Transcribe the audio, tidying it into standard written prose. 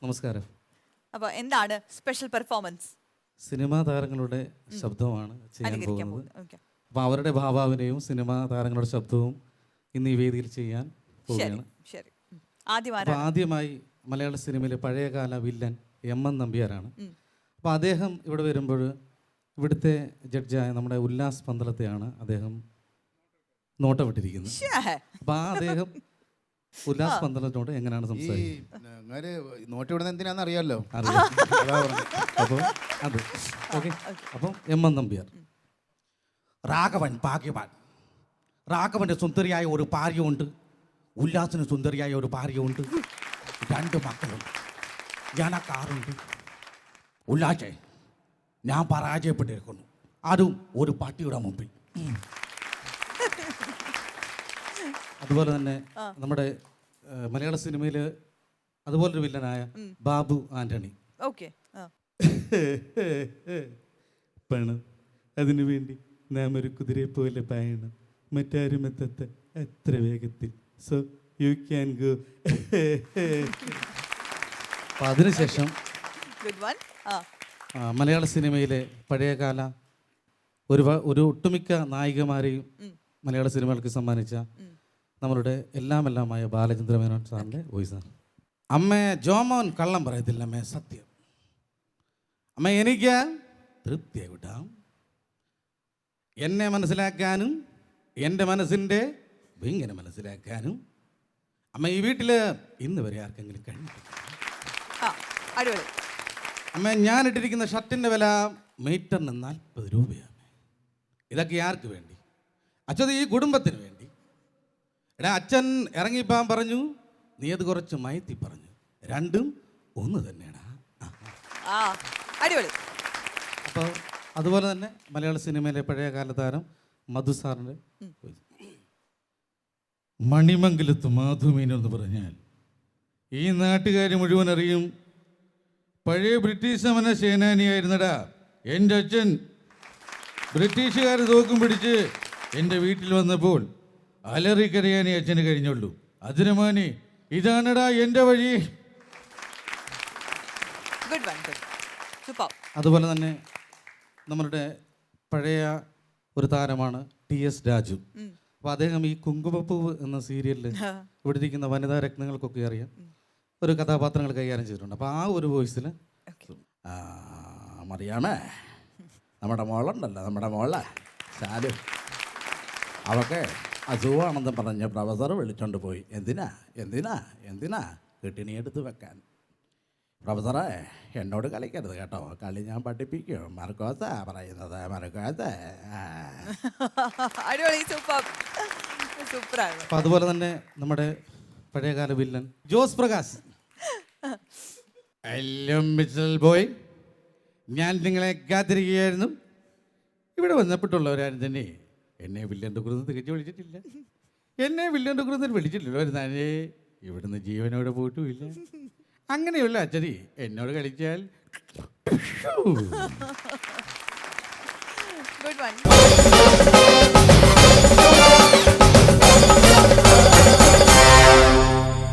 നമസ്കാരം. അപ്പോൾ എന്താണ് സ്പെഷ്യൽ പെർഫോമൻസ്? സിനിമാ താരങ്ങളുടെ ശബ്ദമാണ് ചെയ്യാൻ അനുകരിക്കാൻ പോകുന്നത്. പോകുന്നത്. അപ്പോൾ അവരുടെ ഭാവാവിനെയും സിനിമാ താരങ്ങളുടെ ശബ്ദവും ഇന്ന് ഈ വേദിയിൽ ചെയ്യാൻ പോവുകയാണ്. ശരി. ആദ്യം അപ്പോൾ ആരാണ്? ആദ്യമായി മലയാള സിനിമയിലെ പഴയകാല വില്ലൻ എം.എൻ. നമ്പ്യാരാണ്. അപ്പോൾ അദ്ദേഹം ഇവിടെ വരുമ്പോൾ ഇവിടുത്തെ ജഡ്ജായ നമ്മുടെ ഉല്ലാസ് പന്തളത്തെയാണ് അദ്ദേഹം നോട്ടമിട്ടിരിക്കുന്നത്. അപ്പോൾ ആ അദ്ദേഹം ഉല്ലാസ് പന്തളത്തിനോട് എങ്ങനെയാണ് സംസാരിക്കുന്നത്? നോട്ട് വിടുന്നത് എന്തിനാന്ന് അറിയാമല്ലോ. അപ്പോൾ അത് ഓക്കെ. അപ്പം എം.എൻ. നമ്പ്യാർ. രാഘവൻ ഭാഗ്യവാൻ. രാഘവൻ്റെ സുന്ദരിയായ ഒരു ഭാര്യയുണ്ട്, ഉല്ലാസിന് സുന്ദരിയായ ഒരു ഭാര്യയുണ്ട്, 2 മക്കളുണ്ട്, ജനക്കാറുണ്ട്. ഉല്ലാസേ, ഞാൻ പരാജയപ്പെട്ടിരിക്കുന്നു, അതും ഒരു പട്ടിയുടെ മുമ്പിൽ. അതുപോലെ തന്നെ നമ്മുടെ മലയാള സിനിമയിൽ അതുപോലൊരു വില്ലനായ ബാബു ആന്റണി. ഓക്കെ. പണം അതിനു വേണ്ടി നാം ഒരു കുതിരയെ പോലെ പായണം, മറ്റാരും എത്താത്ത അത്ര വേഗത്തിൽ. So you can go. അപ്പം അതിനുശേഷം മലയാള സിനിമയിലെ പഴയകാല ഒരു ഒട്ടുമിക്ക നായികമാരെയും മലയാള സിനിമകൾക്ക് സമ്മാനിച്ച നമ്മളുടെ എല്ലാമായ ബാലചന്ദ്ര മേനോൻ സാറിൻ്റെ വോയിസാണ്. അമ്മേ, ജോമോൻ കള്ളം പറയത്തില്ല അമ്മേ, സത്യം. അമ്മ, എനിക്ക് തൃപ്തിയായി വിട്ടാം. എന്നെ മനസ്സിലാക്കാനും എൻ്റെ മനസ്സിൻ്റെ വിങ്ങനെ മനസ്സിലാക്കാനും അമ്മ ഈ വീട്ടിൽ ഇന്ന് വരെ ആർക്കെങ്കിലും കഴിഞ്ഞിട്ടില്ല. അമ്മ, ഞാൻ ഇട്ടിരിക്കുന്ന ഷർട്ടിൻ്റെ വില മീറ്ററിന് 40 രൂപയാണ്. ഇതൊക്കെ ആർക്ക് വേണ്ടി? അച്ഛത് ഈ കുടുംബത്തിന് വേണ്ടി. എടാ, അച്ഛൻ ഇറങ്ങിപ്പോൻ പറഞ്ഞു, നീ അത് കുറച്ച് മയത്തി പറഞ്ഞു. രണ്ടും ഒന്ന് തന്നെയാണ്. അപ്പോൾ അതുപോലെ തന്നെ മലയാള സിനിമയിലെ പഴയകാല താരം മധു സാറിൻ്റെ മണിമംഗലത്ത് മാധുമേനോ എന്ന് പറഞ്ഞാൽ ഈ നാട്ടുകാർ മുഴുവൻ അറിയും. പഴയ ബ്രിട്ടീഷ് സമര സേനാനിയായിരുന്നടാ എൻ്റെ അച്ഛൻ. ബ്രിട്ടീഷുകാർ തോക്കും പിടിച്ച് എൻ്റെ വീട്ടിൽ വന്നപ്പോൾ അലറിക്കറിയാനേ അച്ഛന് കഴിഞ്ഞുള്ളൂ. അതിനു മോനെ, ഇതാണടാ എൻ്റെ വഴി. അതുപോലെ തന്നെ നമ്മളുടെ പഴയ ഒരു താരമാണ് ടി.എസ്. രാജു. അപ്പോൾ അദ്ദേഹം ഈ കുങ്കുമപ്പൂവ് എന്ന സീരിയലിൽ ഇവിടെ ഇരിക്കുന്ന വനിതാ രത്നങ്ങൾക്കൊക്കെ അറിയാം, ഒരു കഥാപാത്രങ്ങൾ കൈകാര്യം ചെയ്തിട്ടുണ്ട്. അപ്പോൾ ആ ഒരു വോയിസിൽ മറിയാമേ, നമ്മുടെ മോളുണ്ടല്ലോ, നമ്മുടെ മോളെ ശാലു, അവൾക്ക് അസുഖമാണെന്ന് പറഞ്ഞ് പ്രൊഫസർ വിളിച്ചോണ്ട് പോയി. എന്തിനാ കിട്ടിണി എടുത്ത് വെക്കാൻ. പ്രൊഫസറെ, എന്നോട് കളിക്കരുത് കേട്ടോ, കളി ഞാൻ പഠിപ്പിക്കും. മർക്കോസ പറയുന്നത്, മർക്കോസ. അപ്പം അതുപോലെ തന്നെ നമ്മുടെ പഴയകാല villain Jose Prakash. Hello mister boy, ഞാൻ നിങ്ങളെ കാത്തിരിക്കുകയായിരുന്നു. ഇവിടെ വന്നപ്പെട്ടുള്ളവരാരും തന്നെ എന്നെ വില്ലൻ്റെ കുറിച്ച് തികച്ചു വിളിച്ചിട്ടില്ല. എന്നെ വില്ലൻ്റെ കുറിച്ച് വിളിച്ചിട്ടില്ല. ഒരു തന്നെ ഇവിടുന്ന് ജീവനോടെ പോയിട്ടുമില്ല. അങ്ങനെയുള്ള അച്ഛനെ എന്നോട് കളിച്ചാൽ Good one.